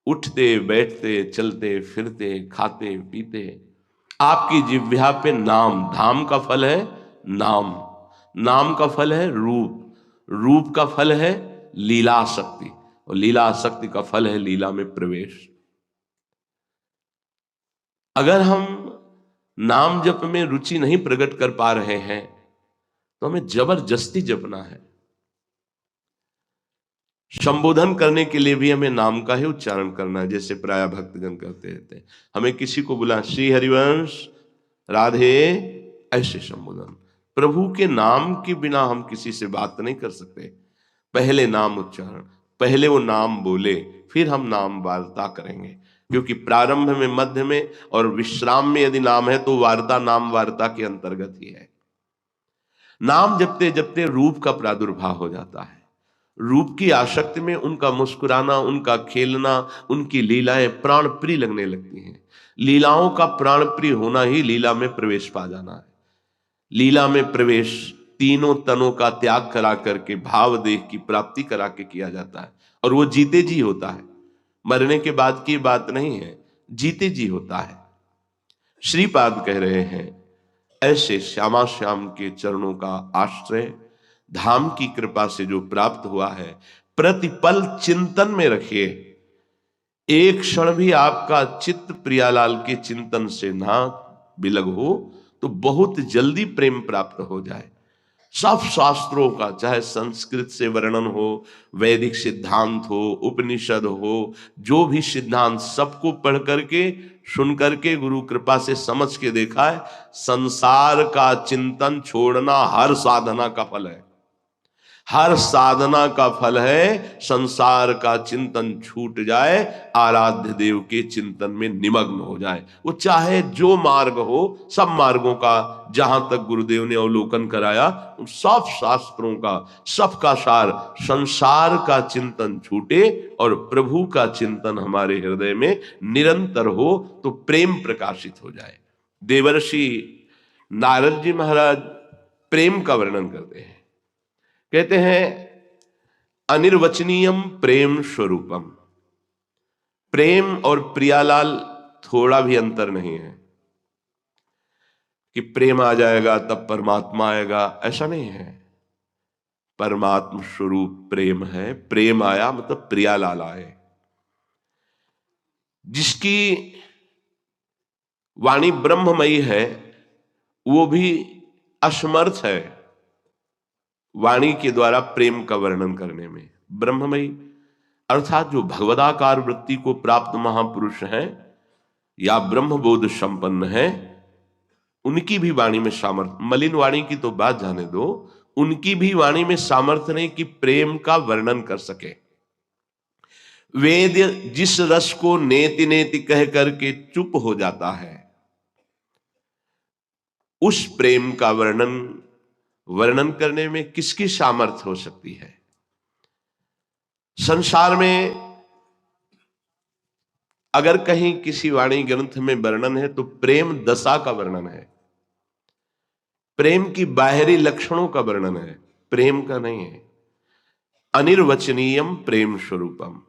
उठते बैठते चलते फिरते खाते पीते, आपकी जिह्वा पे नाम, धाम का फल है नाम, नाम का फल है रूप, रूप का फल है लीला शक्ति, और लीला शक्ति का फल है लीला में प्रवेश। अगर हम नाम जप में रुचि नहीं प्रकट कर पा रहे हैं तो हमें जबरदस्ती जपना है। संबोधन करने के लिए भी हमें नाम का ही उच्चारण करना है, जैसे प्राय भक्तजन करते रहते हैं। हमें किसी को बुला श्री हरिवंश राधे, ऐसे संबोधन। प्रभु के नाम के बिना हम किसी से बात नहीं कर सकते। पहले नाम उच्चारण, पहले वो नाम बोले, फिर हम नाम वार्ता करेंगे। क्योंकि प्रारंभ में, मध्य में और विश्राम में यदि नाम है तो वार्ता नाम वार्ता के अंतर्गत ही है। नाम जपते जपते रूप का प्रादुर्भाव हो जाता है। रूप की आसक्ति में उनका मुस्कुराना, उनका खेलना, उनकी लीलाएं प्राण प्रिय लगने लगती हैं। लीलाओं का प्राण प्रिय होना ही लीला में प्रवेश पा जाना है। लीला में प्रवेश तीनों तनों का त्याग करा करके भाव देह की प्राप्ति करा के किया जाता है, और वो जीते जी होता है। मरने के बाद की बात नहीं है, जीते जी होता है। श्रीपाद कह रहे हैं, ऐसे श्यामा श्याम के चरणों का आश्रय धाम की कृपा से जो प्राप्त हुआ है, प्रतिपल चिंतन में रखिए। एक क्षण भी आपका चित्त प्रियालाल के चिंतन से ना बिलग हो तो बहुत जल्दी प्रेम प्राप्त हो जाए। सब शास्त्रों का, चाहे संस्कृत से वर्णन हो, वैदिक सिद्धांत हो, उपनिषद हो, जो भी सिद्धांत, सबको पढ़ करके सुन करके गुरु कृपा से समझ के देखा है, संसार का चिंतन छोड़ना हर साधना का फल है। हर साधना का फल है संसार का चिंतन छूट जाए, आराध्य देव के चिंतन में निमग्न हो जाए। वो चाहे जो मार्ग हो, सब मार्गों का जहां तक गुरुदेव ने अवलोकन कराया, उन सब शास्त्रों का, सबका सार संसार का चिंतन छूटे और प्रभु का चिंतन हमारे हृदय में निरंतर हो तो प्रेम प्रकाशित हो जाए। देवर्षि नारद जी महाराज प्रेम का वर्णन करते हैं, कहते हैं अनिर्वचनीयम प्रेम स्वरूपम। प्रेम और प्रियालाल थोड़ा भी अंतर नहीं है कि प्रेम आ जाएगा तब परमात्मा आएगा, ऐसा नहीं है। परमात्मा स्वरूप प्रेम है, प्रेम आया मतलब प्रियालाल आए। जिसकी वाणी ब्रह्ममयी है वो भी असमर्थ है वाणी के द्वारा प्रेम का वर्णन करने में। ब्रह्ममयी अर्थात जो भगवदाकार वृत्ति को प्राप्त महापुरुष हैं या ब्रह्मबोध संपन्न है, उनकी भी वाणी में सामर्थ्य, मलिन वाणी की तो बात जाने दो, उनकी भी वाणी में सामर्थ्य नहीं कि प्रेम का वर्णन कर सके। वेद जिस रस को नेति नेति कह करके चुप हो जाता है, उस प्रेम का वर्णन करने में किसकी सामर्थ्य हो सकती है? संसार में अगर कहीं किसी वाणी ग्रंथ में वर्णन है तो प्रेम दशा का वर्णन है, प्रेम की बाहरी लक्षणों का वर्णन है, प्रेम का नहीं है। अनिर्वचनीयम प्रेम स्वरूपम।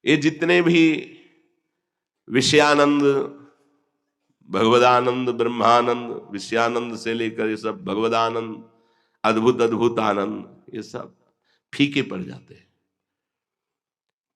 ये जितने भी विषयानंद, भगवदानंद, ब्रह्मानंद, विषयानंद से लेकर ये सब भगवदानंद, अद्भुत अद्भुत आनंद, ये सब फीके पड़ जाते हैं।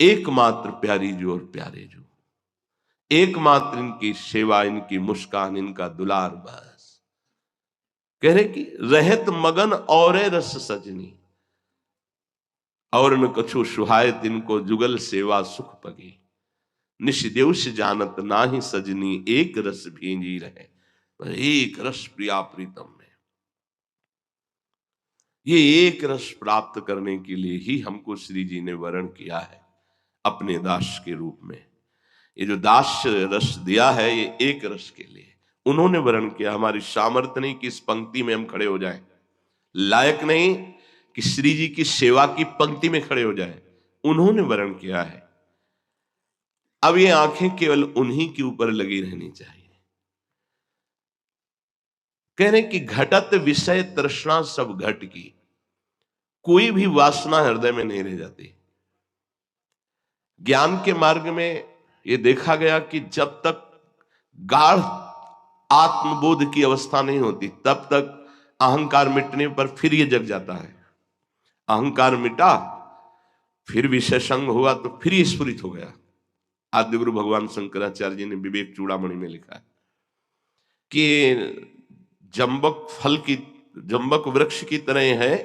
एकमात्र प्यारी जो और प्यारे जो, एकमात्र इनकी सेवा, इनकी मुस्कान, इनका दुलार, बस कह रहे कि रहत मगन और रस सजनी, और न कछु सुहाय तिनको जुगल सेवा सुख पगी, निशिदेव से जानत नाही सजनी, एक रस भींजी रहे। एक रस प्रिया प्रीतम में, ये एक रस प्राप्त करने के लिए ही हमको श्री जी ने वर्ण किया है अपने दास के रूप में। ये जो दास रस दिया है ये एक रस के लिए उन्होंने वर्ण किया। हमारी सामर्थ्य नहीं कि इस पंक्ति में हम खड़े हो जाएं, लायक नहीं कि श्री जी की सेवा की पंक्ति में खड़े हो जाएं, उन्होंने वर्ण किया है। अब ये आंखें केवल उन्हीं के ऊपर लगी रहनी चाहिए। कह रहे कि घटत विषय तृष्णा सब घट की, कोई भी वासना हृदय में नहीं रह जाती। ज्ञान के मार्ग में ये देखा गया कि जब तक गाढ़ आत्मबोध की अवस्था नहीं होती तब तक अहंकार मिटने पर फिर ये जग जाता है। अहंकार मिटा, फिर विषय संग हुआ तो फिर ये स्फुरित हो गया। आद्य गुरु भगवान शंकराचार्य जी ने विवेक चूड़ामणि में लिखा है कि जम्बक वृक्ष की तरह है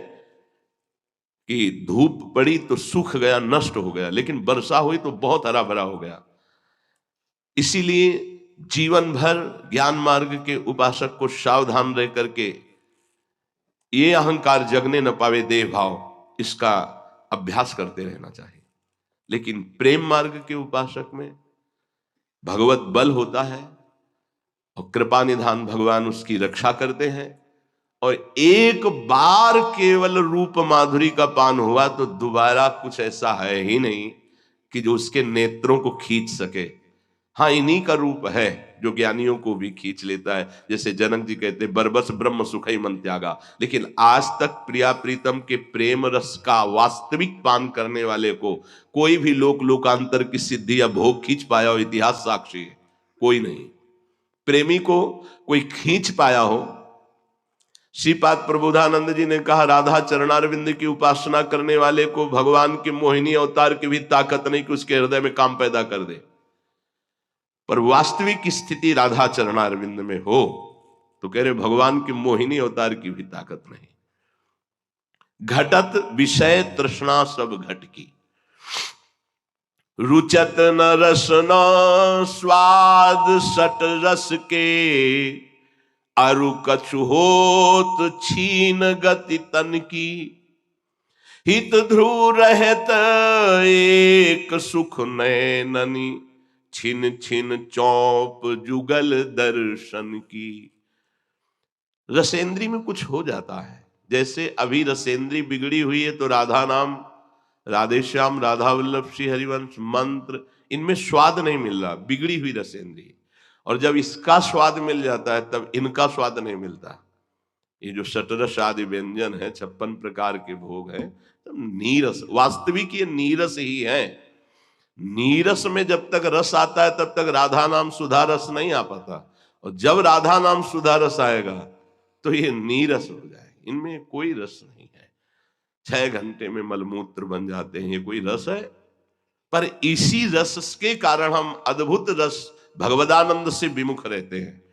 कि धूप पड़ी तो सूख गया, नष्ट हो गया, लेकिन वर्षा हुई तो बहुत हरा भरा हो गया। इसीलिए जीवन भर ज्ञान मार्ग के उपासक को सावधान रह करके ये अहंकार जगने न पावे देह भाव, इसका अभ्यास करते रहना चाहिए। लेकिन प्रेम मार्ग के उपासक में भगवत बल होता है और कृपा निधान भगवान उसकी रक्षा करते हैं, और एक बार केवल रूप माधुरी का पान हुआ तो दोबारा कुछ ऐसा है ही नहीं कि जो उसके नेत्रों को खींच सके। हाँ, इन्हीं का रूप है जो ज्ञानियों को भी खींच लेता है। जैसे जनक जी कहते बरबस ब्रह्म सुखई मन त्यागा। लेकिन आज तक प्रिया प्रीतम के प्रेम रस का वास्तविक पान करने वाले को कोई भी लोकांतर की सिद्धि या भोग खींच पाया हो, इतिहास साक्षी है, कोई नहीं। प्रेमी को कोई खींच पाया हो। श्रीपाद प्रबोधानंद जी ने कहा राधा चरणारविंद की उपासना करने वाले को भगवान के मोहिनी अवतार की भी ताकत नहीं कि उसके हृदय में काम पैदा कर दे। पर वास्तविक स्थिति राधा चरणारविंद में हो तो कह रहे भगवान के मोहिनी अवतार की भी ताकत नहीं। घटत विषय तृष्णा सब घट की, रुचत न रसना स्वाद सट रस के, अरु कछु होत छीन गति तन की, हित ध्रुव रहत एक सुख नैननी, छिन छिन चौप जुगल दर्शन की। रसेंद्री में कुछ हो जाता है। जैसे अभी रसेंद्री बिगड़ी हुई है तो राधा नाम, राधे श्याम, राधा वल्लभ, श्री हरिवंश, मंत्र, इनमें स्वाद नहीं मिल रहा, बिगड़ी हुई रसेंद्री। और जब इसका स्वाद मिल जाता है तब इनका स्वाद नहीं मिलता। ये जो शतरस आदि व्यंजन है, 56 प्रकार के भोग हैं, नीरस, वास्तविक ये नीरस ही है। नीरस में जब तक रस आता है तब तक राधा नाम सुधा रस नहीं आ पाता, और जब राधा नाम सुधा रस आएगा तो ये नीरस हो जाएगा। इनमें कोई रस नहीं है। 6 घंटे में मलमूत्र बन जाते हैं, ये कोई रस है? पर इसी रस के कारण हम अद्भुत रस भगवदानंद से विमुख रहते हैं।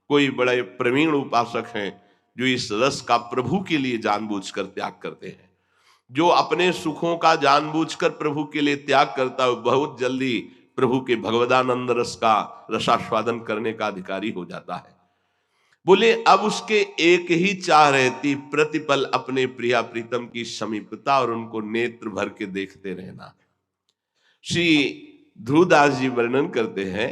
कोई बड़े प्रवीण उपासक हैं जो इस रस का प्रभु के लिए जानबूझकर त्याग करते हैं। जो अपने सुखों का जानबूझकर प्रभु के लिए त्याग करता है बहुत जल्दी प्रभु के भगवदानंद रस का रसास्वादन करने का अधिकारी हो जाता है। बोले अब उसके एक ही चाह रहती, प्रतिपल अपने प्रिया प्रीतम की समीपता और उनको नेत्र भर के देखते रहना। श्री ध्रुवदास जी वर्णन करते हैं,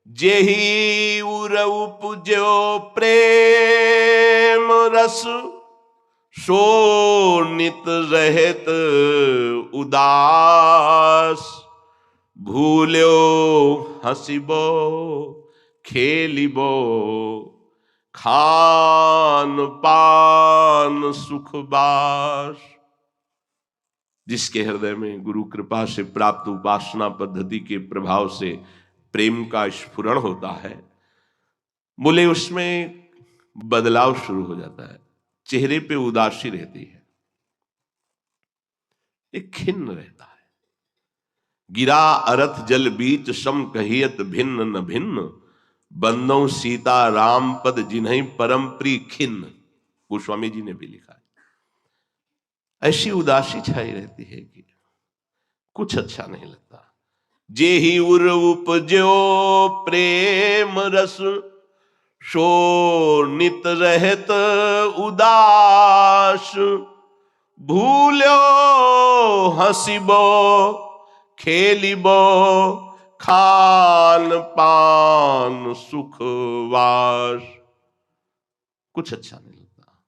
जेहि उर उपजो प्रेम रस, सो नित रहत उदास, भूल्यो हसिबो खेलिबो, खान पान सुख बास। जिसके हृदय में गुरु कृपा से प्राप्त उपासना पद्धति के प्रभाव से प्रेम का स्फुरण होता है, बोले उसमें बदलाव शुरू हो जाता है। चेहरे पे उदासी रहती है, एक खिन्न रहता है। गिरा अरथ जल बीच सम कहियत भिन्न न भिन्न, बंदों सीता राम पद जिन्हीं परम प्रिय खिन्न। गोस्वामी जी ने भी लिखा है। ऐसी उदासी छाई रहती है कि कुछ अच्छा नहीं लगता। जेहि उर उपजो प्रेम रस, सो नित रहत उदास, भूल्यो हसिबो खेलिबो, खान पान सुखवास। कुछ अच्छा नहीं लगता।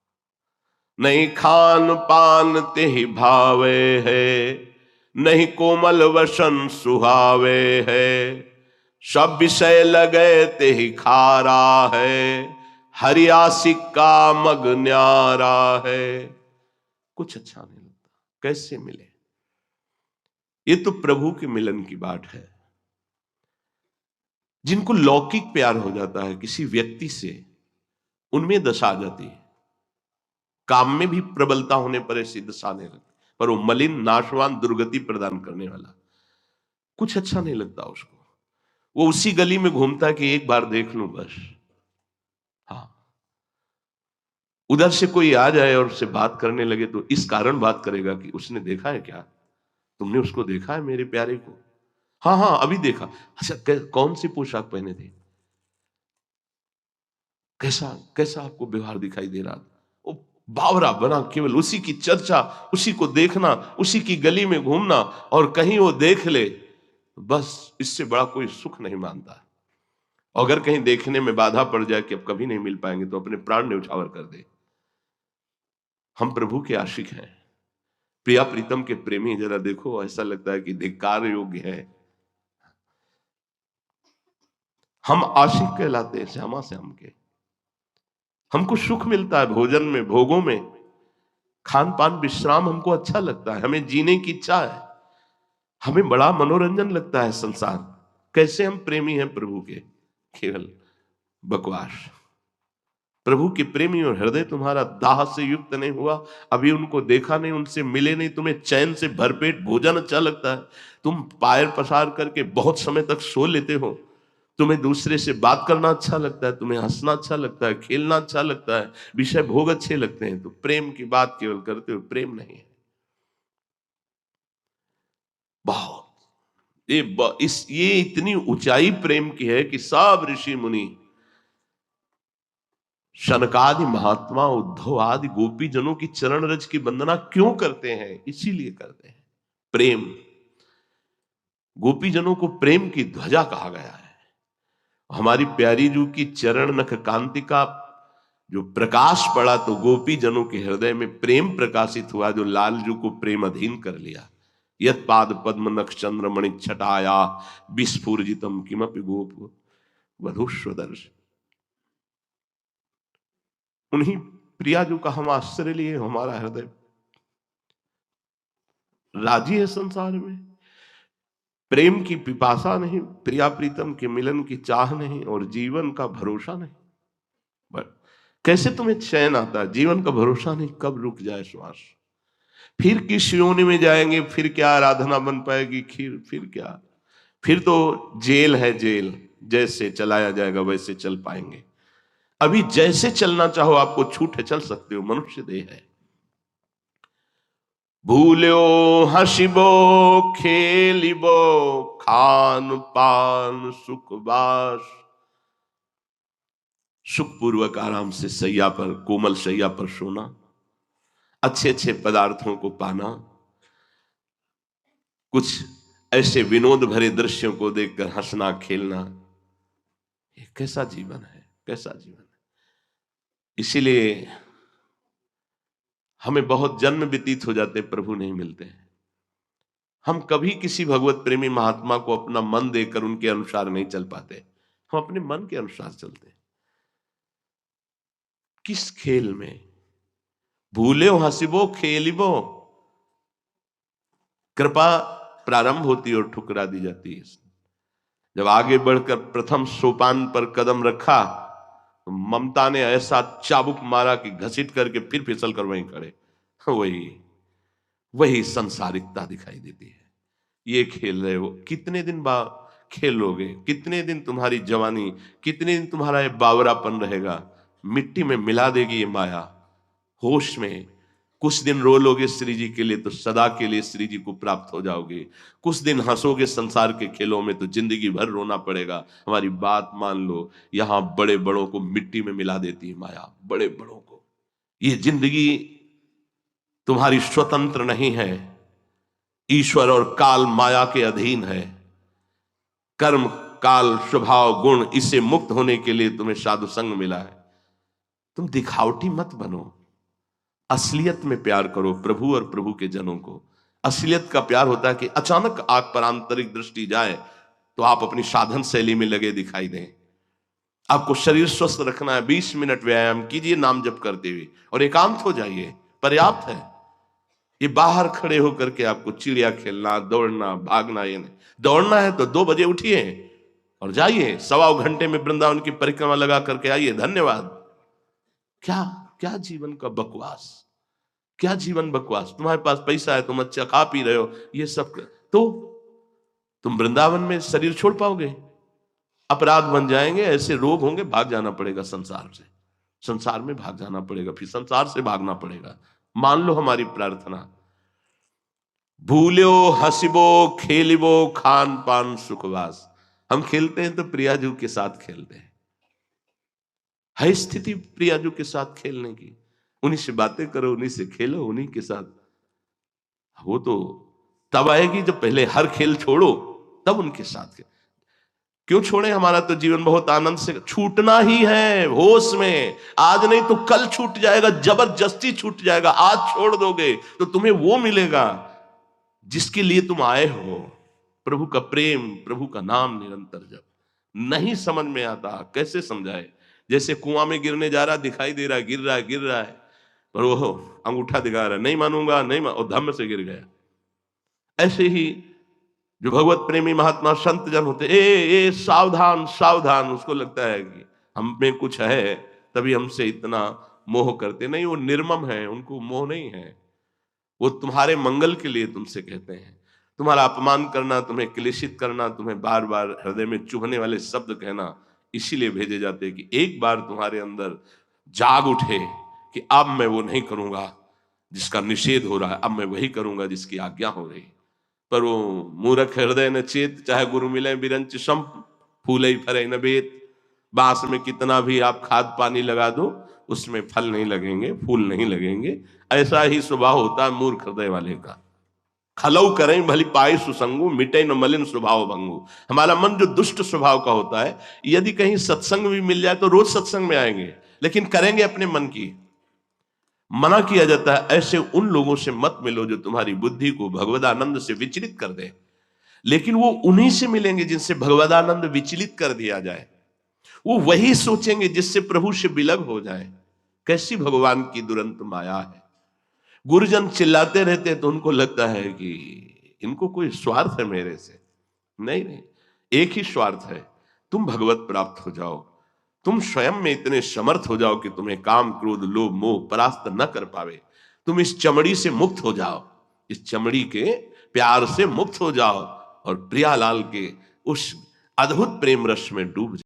नहीं खान पान ते ही भावे है, नहीं कोमल वसन सुहावे है, सब विषय लगे ते ही खारा है, हरियासिक का मग न्यारा है। कुछ अच्छा नहीं लगता। कैसे मिले? ये तो प्रभु के मिलन की बात है। जिनको लौकिक प्यार हो जाता है किसी व्यक्ति से, उनमें दशा आ जाती है। काम में भी प्रबलता होने पर ऐसी दशा नहीं लगती, पर वो मलिन, नाशवान, दुर्गति प्रदान करने वाला, कुछ अच्छा नहीं लगता उसको। वो उसी गली में घूमता है कि एक बार देख लूं बस। हाँ, उधर से कोई आ जाए और उससे बात करने लगे तो इस कारण बात करेगा कि उसने देखा है क्या, तुमने उसको देखा है मेरे प्यारे को? हाँ हाँ अभी देखा। अच्छा कौन सी पोशाक पहने थे, कैसा कैसा आपको व्यवहार दिखाई दे रहा था? वो बावरा बना केवल उसी की चर्चा, उसी को देखना, उसी की गली में घूमना, और कहीं वो देख ले बस, इससे बड़ा कोई सुख नहीं मानता। अगर कहीं देखने में बाधा पड़ जाए कि अब कभी नहीं मिल पाएंगे, तो अपने प्राण न्यौछावर कर दे। हम प्रभु के आशिक हैं, प्रिया प्रीतम के प्रेमी। जरा देखो, ऐसा लगता है कि धिक्कार योग्य है। हम आशिक कहलाते हैं श्यामा श्याम के। हमको सुख मिलता है भोजन में, भोगों में, खान पान विश्राम हमको अच्छा लगता है, हमें जीने की इच्छा है, हमें बड़ा मनोरंजन लगता है संसार। कैसे हम प्रेमी हैं प्रभु के? केवल बकवास। प्रभु के प्रेमी और हृदय तुम्हारा दाह से युक्त नहीं हुआ, अभी उनको देखा नहीं, उनसे मिले नहीं, तुम्हें चैन से भरपेट भोजन अच्छा लगता है, तुम पैर पसार करके बहुत समय तक सो लेते हो, तुम्हें दूसरे से बात करना अच्छा लगता है, तुम्हें हंसना अच्छा लगता है, खेलना अच्छा लगता है, विषय भोग अच्छे लगते हैं, तो प्रेम की बात केवल करते हो, प्रेम नहीं है। बहुत ये इतनी ऊंचाई प्रेम की है कि सब ऋषि मुनि, शनकादि महात्मा, उद्धव आदि गोपी जनों की चरण रज की वंदना क्यों करते हैं? इसीलिए करते हैं, प्रेम। गोपी जनों को प्रेम की ध्वजा कहा गया है। हमारी प्यारी जू की चरण नख कांति का जो प्रकाश पड़ा, तो गोपी जनों के हृदय में प्रेम प्रकाशित हुआ, जो लालजू को प्रेम अधीन कर लिया। यत पाद पद्म नक्ष चंद्र मणि छटाया विस्फुजितम किमपि गोप वधुष्वदर्श। उन्हीं प्रियाजू का हम आश्रय लिए, हमारा हृदय राजी है संसार में। प्रेम की पिपासा नहीं, प्रिया प्रीतम के मिलन की चाह नहीं, और जीवन का भरोसा नहीं। बट कैसे तुम्हें चैन आता है? जीवन का भरोसा नहीं, कब रुक जाए श्वास, फिर किस योनि में जाएंगे, फिर क्या आराधना बन पाएगी, फिर क्या, फिर तो जेल है जेल, जैसे चलाया जाएगा वैसे चल पाएंगे। अभी जैसे चलना चाहो आपको छूट है, चल सकते हो, मनुष्य देह है। भूल्यो हसिबो खेलिबो खान पान सुखवास। सुखपूर्वक आराम से सैया पर, कोमल सैया पर सोना, अच्छे अच्छे पदार्थों को पाना, कुछ ऐसे विनोद भरे दृश्यों को देखकर हंसना खेलना, ये कैसा जीवन है, कैसा जीवन है। इसीलिए हमें बहुत जन्म व्यतीत हो जाते, प्रभु नहीं मिलते हैं। हम कभी किसी भगवत प्रेमी महात्मा को अपना मन देकर उनके अनुसार नहीं चल पाते, हम अपने मन के अनुसार चलते हैं। किस खेल में? भूले हंसिबो खेलिबो। कृपा प्रारंभ होती और ठुकरा दी जाती है। जब आगे बढ़कर प्रथम सोपान पर कदम रखा, तो ममता ने ऐसा चाबुक मारा कि घसीट करके फिर फिसल कर वहीं खड़े। वही वही संसारिकता दिखाई देती है। ये खेल रहे हो, कितने दिन बाद खेलोगे? कितने दिन तुम्हारी जवानी, कितने दिन तुम्हारा ये बावरापन रहेगा? मिट्टी में मिला देगी ये माया। होश में कुछ दिन रो लोगे श्री जी के लिए, तो सदा के लिए श्री जी को प्राप्त हो जाओगे। कुछ दिन हंसोगे संसार के खेलों में, तो जिंदगी भर रोना पड़ेगा। हमारी बात मान लो, यहां बड़े बड़ों को मिट्टी में मिला देती है माया, बड़े बड़ों को। ये जिंदगी तुम्हारी स्वतंत्र नहीं है, ईश्वर और काल माया के अधीन है। कर्म काल स्वभाव गुण, इससे मुक्त होने के लिए तुम्हें साधु संग मिला है। तुम दिखावटी मत बनो, असलियत में प्यार करो प्रभु और प्रभु के जनों को। असलियत का प्यार होता है कि अचानक आंख पर आंतरिक दृष्टि जाए तो आप अपनी साधन शैली में लगे दिखाई दें। आपको शरीर स्वस्थ रखना है, 20 मिनट व्यायाम कीजिए नाम जप करते हुए और एकांत हो जाइए, पर्याप्त है। ये बाहर खड़े होकर के आपको चिड़िया खेलना, दौड़ना, भागना, ये नहीं। दौड़ना है तो 2 बजे उठिए और जाइए, 1.25 घंटे में वृंदावन की परिक्रमा लगा करके आइए, धन्यवाद। क्या क्या जीवन का बकवास, क्या जीवन बकवास। तुम्हारे पास पैसा है, तुम अच्छा खा पी रहे हो, ये सब तो तुम वृंदावन में शरीर छोड़ पाओगे? अपराध बन जाएंगे, ऐसे रोग होंगे, भाग जाना पड़ेगा संसार से। संसार में भाग जाना पड़ेगा, फिर संसार से भागना पड़ेगा। मान लो हमारी प्रार्थना, भूलो हंसिबो खेलिबो खान पान सुखवास। हम खेलते हैं तो प्रियाजू के साथ खेलते हैं, है स्थिति प्रियाजू के साथ खेलने की, उन्हीं से बातें करो, उन्हीं से खेलो, उन्हीं के साथ। वो तो तब आएगी जब पहले हर खेल छोड़ो, तब उनके साथ खेल। क्यों छोड़े? हमारा तो जीवन बहुत आनंद से छूटना ही है, होश में। आज नहीं तो कल छूट जाएगा, जबरदस्ती छूट जाएगा। आज छोड़ दोगे तो तुम्हें वो मिलेगा जिसके लिए तुम आए हो, प्रभु का प्रेम, प्रभु का नाम निरंतर जप। नहीं समझ में आता, कैसे समझाए? जैसे कुआं में गिरने जा रहा, दिखाई दे रहा, गिर रहा है, गिर रहा है, पर वो अंगूठा दिखा रहा है, नहीं मानूंगा, नहीं और धम्म से गिर गया। ऐसे ही जो भगवत प्रेमी महात्मा संत जन होते, ए सावधान सावधान। उसको लगता है कि हम में कुछ है तभी हमसे इतना मोह करते। नहीं, वो निर्मम है, उनको मोह नहीं है। वो तुम्हारे मंगल के लिए तुमसे कहते हैं। तुम्हारा अपमान करना, तुम्हें क्लेशित करना, तुम्हें बार बार हृदय में चुभने वाले शब्द कहना, इसीलिए भेजे जाते हैं कि एक बार तुम्हारे अंदर जाग उठे कि अब मैं वो नहीं करूंगा जिसका निषेध हो रहा है, अब मैं वही करूंगा जिसकी आज्ञा हो रही। पर वो मूर्ख हृदय न चेत, चाहे गुरु मिले बिरंच संप, फूले फरे न बेत। बांस में कितना भी आप खाद पानी लगा दो, उसमें फल नहीं लगेंगे, फूल नहीं लगेंगे। ऐसा ही स्वभाव होता है मूर्ख हृदय वाले का। खलऊ करें भली पाए सुसंगु, मिटे न मलिन स्वभाव भंगु। हमारा मन जो दुष्ट स्वभाव का होता है, यदि कहीं सत्संग भी मिल जाए तो रोज सत्संग में आएंगे, लेकिन करेंगे अपने मन की। मना किया जाता है ऐसे उन लोगों से मत मिलो जो तुम्हारी बुद्धि को भगवदानंद से विचलित कर दे। लेकिन वो उन्हीं से मिलेंगे जिनसे भगवदानंद विचलित कर दिया जाए। वो वही सोचेंगे जिससे प्रभु से विलग हो जाए। कैसी भगवान की दुरंत माया है। गुरुजन चिल्लाते रहते हैं तो उनको लगता है कि इनको कोई स्वार्थ है मेरे से। नहीं नहीं, एक ही स्वार्थ है, तुम भगवत प्राप्त हो जाओ। तुम स्वयं में इतने समर्थ हो जाओ कि तुम्हें काम क्रोध लोभ मोह परास्त न कर पावे। तुम इस चमड़ी से मुक्त हो जाओ, इस चमड़ी के प्यार से मुक्त हो जाओ और प्रियालाल के उस अद्भुत प्रेम रस में डूब जाओ।